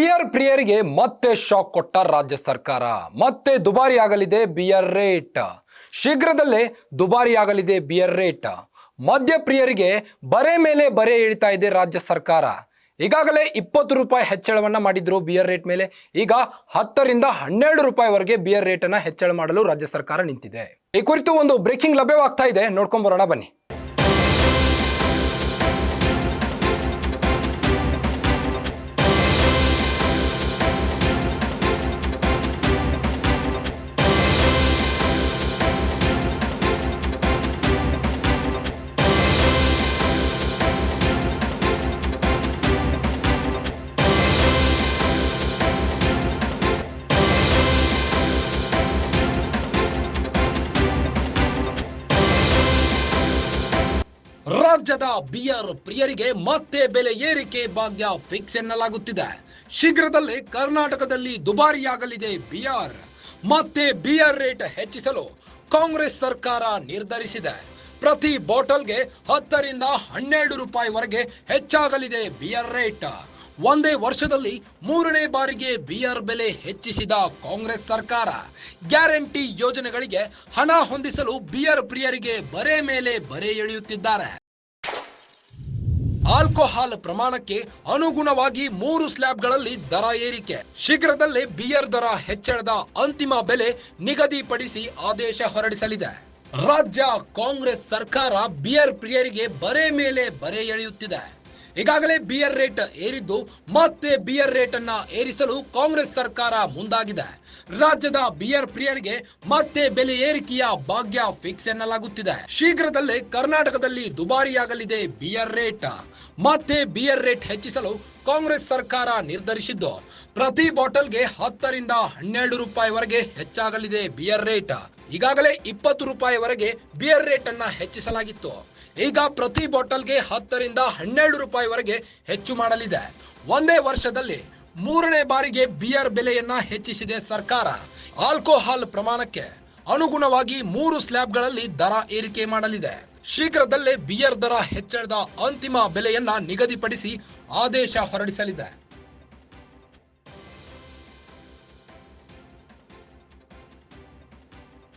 Beer ಪ್ರಿಯರಿಗೆ ಮತ್ತೆ shock ಕೊಟ್ಟ ರಾಜ್ಯ ಸರ್ಕಾರ. ಮತ್ತೆ ದುಬಾರಿಯಾಗಲಿದೆ ಬಿಯರ್ ರೇಟ್. ಶೀಘ್ರದಲ್ಲೇ ದುಬಾರಿಯಾಗಲಿದೆ ಬಿಯರ್ ರೇಟ್. ಮದ್ಯ ಪ್ರಿಯರಿಗೆ ಬರೆ ಮೇಲೆ ಬರೆ ಇಳಿತಾ ಇದೆ ರಾಜ್ಯ ಸರ್ಕಾರ. ಈಗಾಗಲೇ 20 ರೂಪಾಯಿ ಹೆಚ್ಚಳವನ್ನ ಮಾಡಿದ್ರು ಬಿಯರ್ ರೇಟ್ ಮೇಲೆ. ಈಗ 10 ರಿಂದ 12 ರೂಪಾಯಿವರೆಗೆ ಬಿಯರ್ ರೇಟ್ ಅನ್ನ ಹೆಚ್ಚಳ ಮಾಡಲು ರಾಜ್ಯ ಸರ್ಕಾರ ನಿಂತಿದೆ. ಈ ಕುರಿತು ಒಂದು ಬ್ರೇಕಿಂಗ್ ಲಭ್ಯವಾಗ್ತಾ ಇದೆ, ನೋಡ್ಕೊಂಡ್ ಬರೋಣ ಬನ್ನಿ. ರಾಜ್ಯದ ಬಿಯರ್ ಪ್ರಿಯರಿಗೆ ಮತ್ತೆ ಬೆಲೆ ಏರಿಕೆ ಭಾಗ್ಯ ಫಿಕ್ಸ್ ಎನ್ನಲಾಗುತ್ತಿದೆ. ಶೀಘ್ರದಲ್ಲೇ ಕರ್ನಾಟಕದಲ್ಲಿ ದುಬಾರಿಯಾಗಲಿದೆ ಬಿಯರ್. ಮತ್ತೆ ಬಿಯರ್ ರೇಟ್ ಹೆಚ್ಚಿಸಲು ಕಾಂಗ್ರೆಸ್ ಸರ್ಕಾರ ನಿರ್ಧರಿಸಿದೆ. ಪ್ರತಿ ಬಾಟಲ್ಗೆ 10 ರಿಂದ 12 ರೂಪಾಯಿವರೆಗೆ ಹೆಚ್ಚಾಗಲಿದೆ ಬಿಯರ್ ರೇಟ್. ಒಂದೇ ವರ್ಷದಲ್ಲಿ 3ನೇ ಬಾರಿಗೆ ಬಿಯರ್ ಬೆಲೆ ಹೆಚ್ಚಿಸಿದ ಕಾಂಗ್ರೆಸ್ ಸರ್ಕಾರ ಗ್ಯಾರಂಟಿ ಯೋಜನೆಗಳಿಗೆ ಹಣ ಹೊಂದಿಸಲು ಬಿಯರ್ ಪ್ರಿಯರಿಗೆ ಬರೆ ಮೇಲೆ ಬರೆ ಎಳೆಯುತ್ತಿದ್ದಾರೆ. ಆಲ್ಕೋಹಾಲ್ ಪ್ರಮಾಣಕ್ಕೆ ಅನುಗುಣವಾಗಿ 3 ಸ್ಲ್ಯಾಬ್ಗಳಲ್ಲಿ ದರ ಏರಿಕೆ. ಶೀಘ್ರದಲ್ಲೇ ಬಿಯರ್ ದರ ಹೆಚ್ಚಳದ ಅಂತಿಮ ಬೆಲೆ ನಿಗದಿಪಡಿಸಿ ಆದೇಶ ಹೊರಡಿಸಲಿದೆ. ರಾಜ್ಯ ಕಾಂಗ್ರೆಸ್ ಸರ್ಕಾರ ಬಿಯರ್ ಪ್ರಿಯರಿಗೆ ಬರೆ ಮೇಲೆ ಬರೆ ಎಳೆಯುತ್ತಿದೆ. ಈಗಾಗಲೇ ಬಿಯರ್ ರೇಟ್ ಏರಿದ್ದು ಮತ್ತೆ ಬಿಯರ್ ರೇಟ್ ಅನ್ನ ಏರಿಸಲು ಕಾಂಗ್ರೆಸ್ ಸರ್ಕಾರ ಮುಂದಾಗಿದೆ. ರಾಜ್ಯದ ಬಿಯರ್ ಪ್ರಿಯರಿಗೆ ಮತ್ತೆ ಬೆಲೆ ಏರಿಕೆಯ ಭಾಗ್ಯ ಫಿಕ್ಸ್ ಎನ್ನಲಾಗುತ್ತಿದೆ. ಶೀಘ್ರದಲ್ಲೇ ಕರ್ನಾಟಕದಲ್ಲಿ ದುಬಾರಿಯಾಗಲಿದೆ ಬಿಯರ್ ರೇಟ್. ಮತ್ತೆ ಬಿಯರ್ ರೇಟ್ ಹೆಚ್ಚಿಸಲು ಕಾಂಗ್ರೆಸ್ ಸರ್ಕಾರ ನಿರ್ಧರಿಸಿದ್ದು ಪ್ರತಿ ಬಾಟಲ್ಗೆ 10 ರಿಂದ 12 ರೂಪಾಯಿವರೆಗೆ ಹೆಚ್ಚಾಗಲಿದೆ ಬಿಯರ್ ರೇಟ್. ಈಗಾಗಲೇ 20 ರೂಪಾಯಿವರೆಗೆ ಬಿಯರ್ ರೇಟ್ ಅನ್ನ ಹೆಚ್ಚಿಸಲಾಗಿತ್ತು. ಈಗ ಪ್ರತಿ ಬಾಟಲ್ಗೆ 10 ರಿಂದ 12 ರೂಪಾಯಿವರೆಗೆ ಹೆಚ್ಚು ಮಾಡಲಿದೆ. ಒಂದೇ ವರ್ಷದಲ್ಲಿ 3ನೇ ಬಾರಿಗೆ ಬಿಯರ್ ಬೆಲೆಯನ್ನ ಹೆಚ್ಚಿಸಿದೆ ಸರ್ಕಾರ. ಆಲ್ಕೋಹಾಲ್ ಪ್ರಮಾಣಕ್ಕೆ ಅನುಗುಣವಾಗಿ 3 ಸ್ಲ್ಯಾಬ್ಗಳಲ್ಲಿ ದರ ಏರಿಕೆ ಮಾಡಲಿದೆ. ಶೀಘ್ರದಲ್ಲೇ ಬಿಯರ್ ದರ ಹೆಚ್ಚಳದ ಅಂತಿಮ ಬೆಲೆಯನ್ನ ನಿಗದಿಪಡಿಸಿ ಆದೇಶ ಹೊರಡಿಸಲಿದೆ.